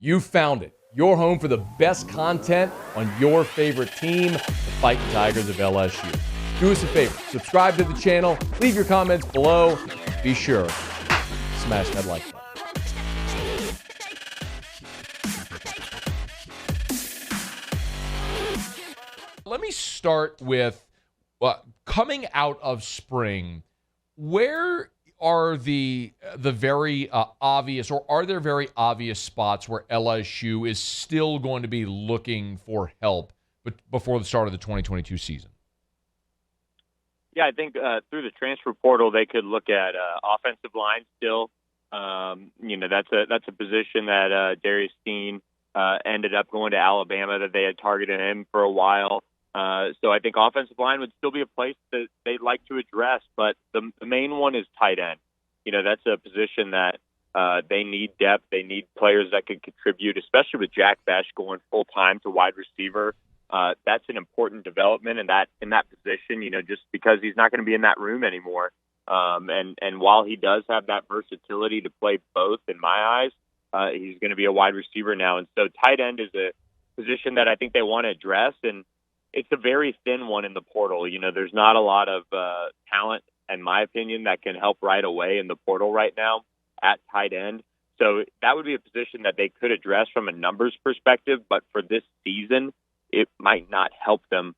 You found it. Your home for the best content on your favorite team, the Fighting Tigers of LSU. Do us a favor. Subscribe to the channel. Leave your comments below. Be sure to smash that like button. Let me start with coming out of spring. Where are the very obvious, or are there very obvious spots where LSU is still going to be looking for help before the start of the 2022 season? Yeah, I think through the transfer portal they could look at offensive line still. That's a position that Darius Steen ended up going to Alabama, that they had targeted him for a while. So I think offensive line would still be a place that they'd like to address, but the main one is tight end. That's a position that they need depth. They need players that can contribute, especially with Jack Bech going full-time to wide receiver. That's an important development in that position, just because he's not going to be in that room anymore. And while he does have that versatility to play both, in my eyes, he's going to be a wide receiver now. And so tight end is a position that I think they want to address, and it's a very thin one in the portal. There's not a lot of talent, in my opinion, that can help right away in the portal right now at tight end. So that would be a position that they could address from a numbers perspective, but for this season, it might not help them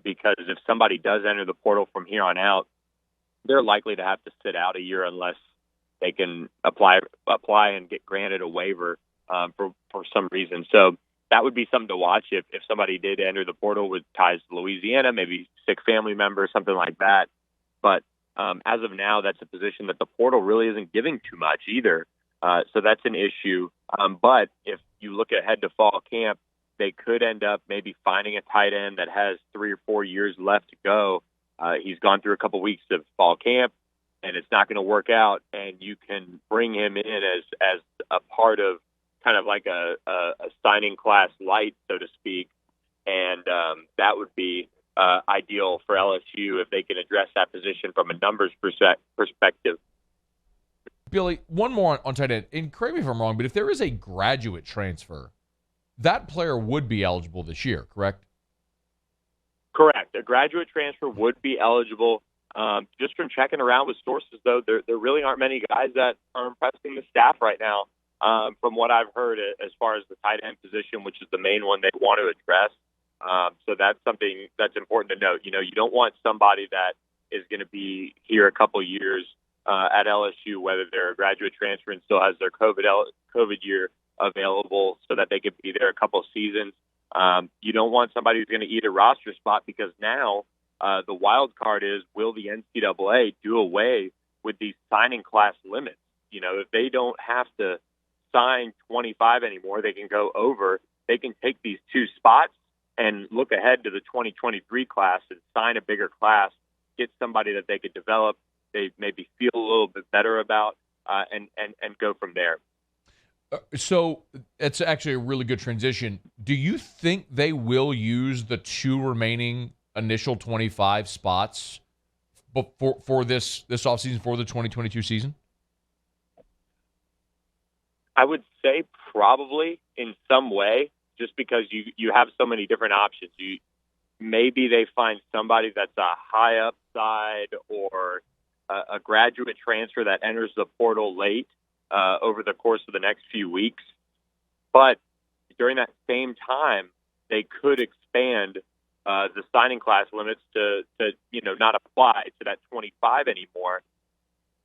because if somebody does enter the portal from here on out, they're likely to have to sit out a year unless they can apply and get granted a waiver for some reason. So that would be something to watch if somebody did enter the portal with ties to Louisiana, maybe sick family member, something like that. But as of now, that's a position that the portal really isn't giving too much either. So that's an issue. But if you look ahead to fall camp, they could end up maybe finding a tight end that has 3 or 4 years left to go. He's gone through a couple weeks of fall camp, and it's not going to work out, and you can bring him in as a part of kind of like a signing class light, so to speak, and that would be ideal for LSU if they can address that position from a numbers perspective. Billy, one more on tight end, and correct me if I'm wrong, but if there is a graduate transfer, that player would be eligible this year, correct? Correct. A graduate transfer would be eligible. Just from checking around with sources, though, there really aren't many guys that are impressing the staff right now. From what I've heard, as far as the tight end position, which is the main one they want to address. So that's something that's important to note. You don't want somebody that is going to be here a couple years at LSU, whether they're a graduate transfer and still has their COVID year available so that they could be there a couple seasons. You don't want somebody who's going to eat a roster spot, because now the wild card is, will the NCAA do away with these signing class limits? If they don't have to sign 25 anymore, they can go over. They can take these 2 spots and look ahead to the 2023 class and sign a bigger class, get somebody that they could develop, they maybe feel a little bit better about, and go from there. So it's actually a really good transition. Do you think they will use the 2 remaining initial 25 spots for this offseason, for the 2022 season? I would say probably in some way, just because you have so many different options. Maybe they find somebody that's a high upside or a graduate transfer that enters the portal late over the course of the next few weeks. But during that same time, they could expand the signing class limits to not apply to that 25 anymore.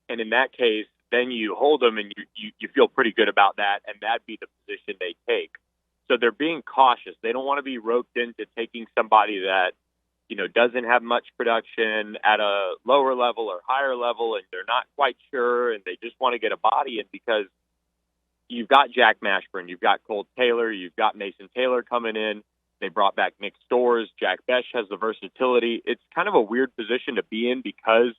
And in that case, then you hold them and you feel pretty good about that, and that'd be the position they take. So they're being cautious. They don't want to be roped into taking somebody that, doesn't have much production at a lower level or higher level, and they're not quite sure, and they just want to get a body in, because you've got Jack Mashburn, you've got Cole Taylor, you've got Mason Taylor coming in. They brought back Nick Storrs. Jack Bech has the versatility. It's kind of a weird position to be in, because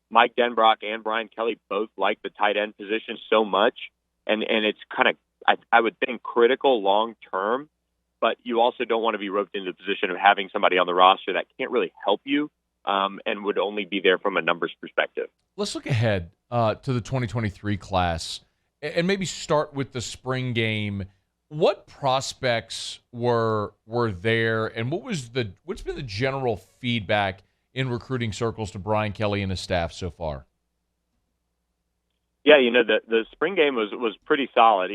Mike Denbrock and Brian Kelly both like the tight end position so much. And it's kind of, I would think, critical long term, but you also don't want to be roped into the position of having somebody on the roster that can't really help you and would only be there from a numbers perspective. Let's look ahead to the 2023 class and maybe start with the spring game. What prospects were there, and what's been the general feedback in recruiting circles to Brian Kelly and his staff so far? Yeah, the spring game was pretty solid.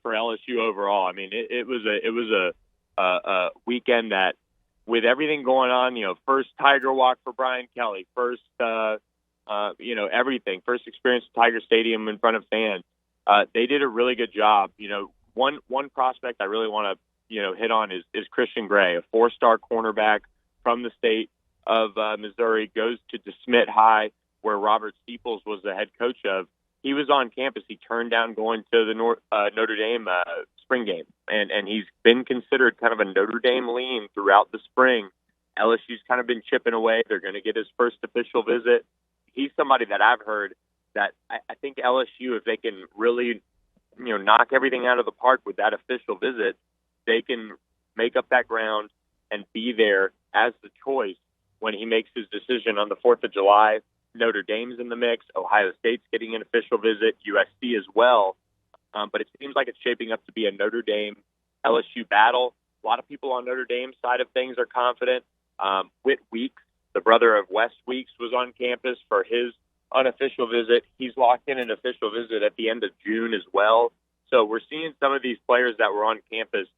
For LSU overall. I mean, it was a weekend that, with everything going on, first Tiger Walk for Brian Kelly, first everything, first experience at Tiger Stadium in front of fans. They did a really good job. One prospect I really want to hit on is Christian Gray, a 4-star cornerback from the state of Missouri, goes to DeSmet High, where Robert Steeples was the head coach of. He was on campus. He turned down going to the Notre Dame spring game, and he's been considered kind of a Notre Dame lean throughout the spring. LSU's kind of been chipping away. They're going to get his first official visit. He's somebody that I've heard that I think LSU, if they can really, knock everything out of the park with that official visit, they can make up that ground and be there as the choice when he makes his decision on the 4th of July. Notre Dame's in the mix. Ohio State's getting an official visit. USC as well. But it seems like it's shaping up to be a Notre Dame-LSU battle. A lot of people on Notre Dame's side of things are confident. Whit Weeks, the brother of Wes Weeks, was on campus for his unofficial visit. He's locked in an official visit at the end of June as well. So we're seeing some of these players that were on campus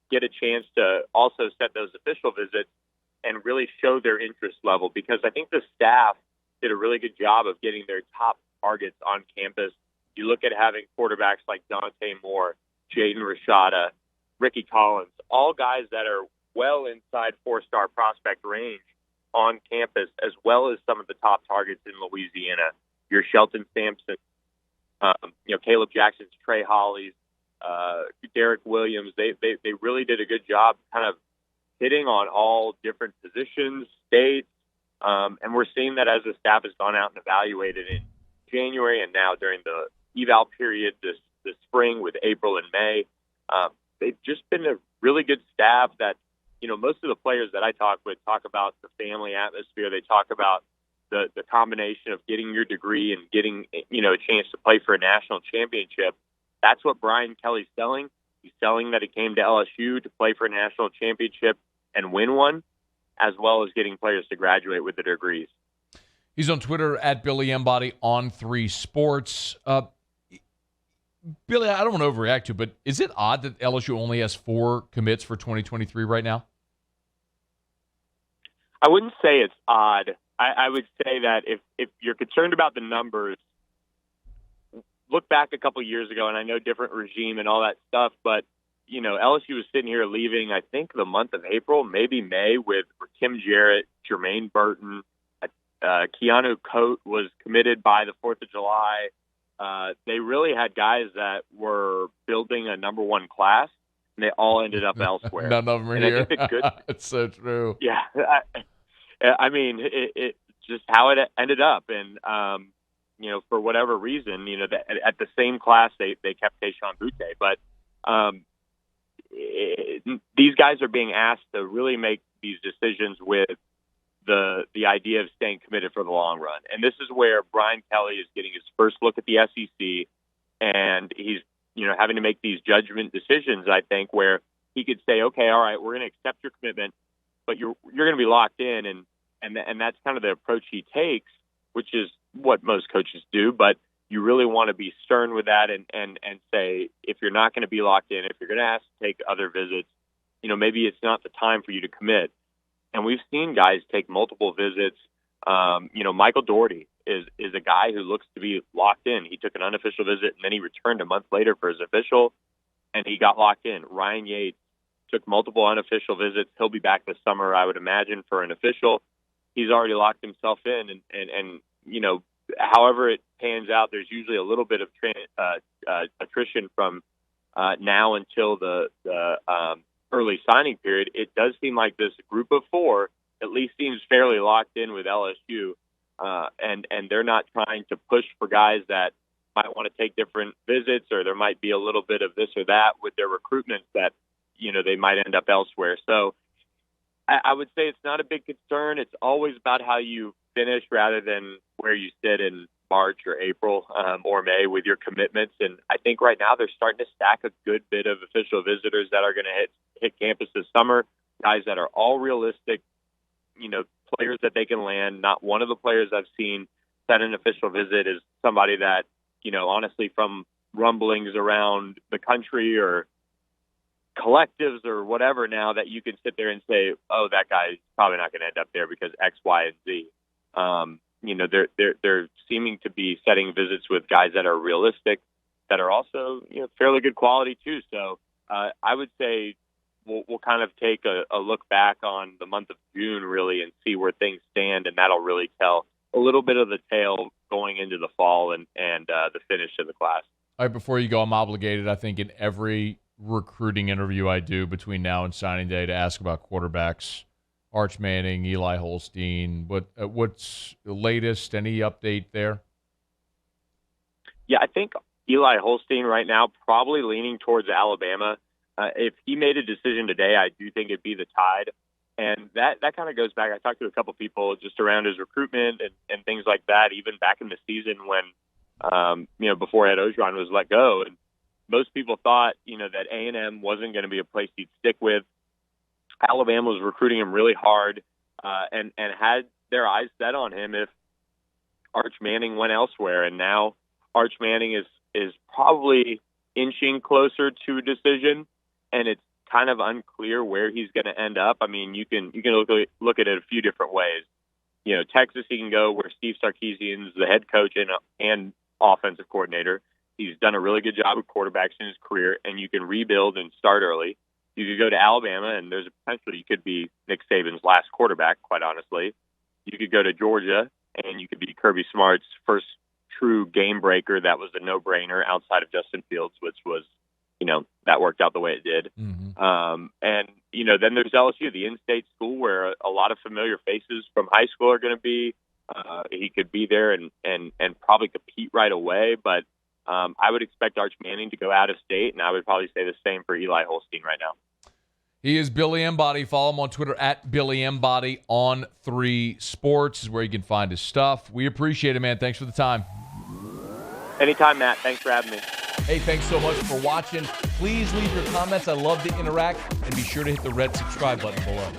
get a chance to also set those official visits and really show their interest level, because I think the staff did a really good job of getting their top targets on campus. You look at having quarterbacks like Dante Moore, Jaden Rashada, Ricky Collins, all guys that are well inside 4-star prospect range on campus, as well as some of the top targets in Louisiana. Your Shelton Sampson, Caleb Jackson's, Trey Hollies, Derek Williams. They really did a good job kind of hitting on all different positions, states, and we're seeing that as the staff has gone out and evaluated in January and now during the eval period this spring with April and May. They've just been a really good staff that, most of the players that I talk with talk about the family atmosphere. They talk about the combination of getting your degree and getting, a chance to play for a national championship. That's what Brian Kelly's selling. He's selling that he came to LSU to play for a national championship and win one, as well as getting players to graduate with their degrees. He's on Twitter at Billy Embody On3Sports. Billy, I don't want to overreact to, but is it odd that LSU only has 4 commits for 2023 right now? I wouldn't say it's odd. I would say that if you're concerned about the numbers, look back a couple years ago, and I know different regime and all that stuff, but LSU was sitting here leaving, I think, the month of April, maybe May, with Kim Jarrett, Jermaine Burton, Keanu Coate was committed by the 4th of July. They really had guys that were building a number 1 class, and they all ended up elsewhere. None of them are here. It's so true. Yeah. I mean, it just how it ended up. And, for whatever reason, at the same class, they kept Tayshaun Butte. But these guys are being asked to really make these decisions with the idea of staying committed for the long run. And this is where Brian Kelly is getting his first look at the SEC, and he's, having to make these judgment decisions, I think, where he could say, okay, all right, we're going to accept your commitment, but you're going to be locked in. And that's kind of the approach he takes, which is what most coaches do. But you really want to be stern with that and say, if you're not going to be locked in, if you're going to ask to take other visits, maybe it's not the time for you to commit. And we've seen guys take multiple visits. Michael Doherty is a guy who looks to be locked in. He took an unofficial visit, and then he returned a month later for his official, and he got locked in. Ryan Yates took multiple unofficial visits. He'll be back this summer, I would imagine, for an official. He's already locked himself in, and however it pans out, there's usually a little bit of attrition from now until the early signing period. It does seem like this group of 4 at least seems fairly locked in with LSU, and they're not trying to push for guys that might want to take different visits, or there might be a little bit of this or that with their recruitment that they might end up elsewhere. So I would say it's not a big concern. It's always about how you finish rather than where you sit. And March or April or May with your commitments. And I think right now they're starting to stack a good bit of official visitors that are going to hit campus this summer, guys that are all realistic, players that they can land. Not one of the players I've seen set an official visit is somebody that, honestly, from rumblings around the country or collectives or whatever now, that you can sit there and say, oh, that guy's probably not going to end up there because X, Y, and Z. They're seeming to be setting visits with guys that are realistic, that are also, fairly good quality too. So I would say we'll kind of take a look back on the month of June really and see where things stand, and that'll really tell a little bit of the tale going into the fall and the finish of the class. All right, before you go, I'm obligated, I think, in every recruiting interview I do between now and signing day to ask about quarterbacks. Arch Manning, Eli Holstein. What's the latest? Any update there? Yeah, I think Eli Holstein right now probably leaning towards Alabama. If he made a decision today, I do think it'd be the Tide. And that kind of goes back. I talked to a couple people just around his recruitment and things like that, even back in the season when, before Ed Ogeron was let go. And most people thought, that A&M wasn't going to be a place he'd stick with. Alabama was recruiting him really hard and had their eyes set on him if Arch Manning went elsewhere. And now Arch Manning is probably inching closer to a decision, and it's kind of unclear where he's going to end up. I mean, you can look at it a few different ways. Texas, he can go where Steve Sarkisian's the head coach and offensive coordinator. He's done a really good job with quarterbacks in his career, and you can rebuild and start early. You could go to Alabama, and there's a potential you could be Nick Saban's last quarterback, quite honestly. You could go to Georgia, and you could be Kirby Smart's first true game breaker. That was a no-brainer outside of Justin Fields, which was, that worked out the way it did. Mm-hmm. Then there's LSU, the in-state school where a lot of familiar faces from high school are going to be. He could be there and probably compete right away, but I would expect Arch Manning to go out of state, and I would probably say the same for Eli Holstein right now. He is Billy Embody. Follow him on Twitter at Billy Embody On3Sports is where you can find his stuff. We appreciate it, man. Thanks for the time. Anytime, Matt. Thanks for having me. Hey, thanks so much for watching. Please leave your comments. I love to interact. And be sure to hit the red subscribe button below.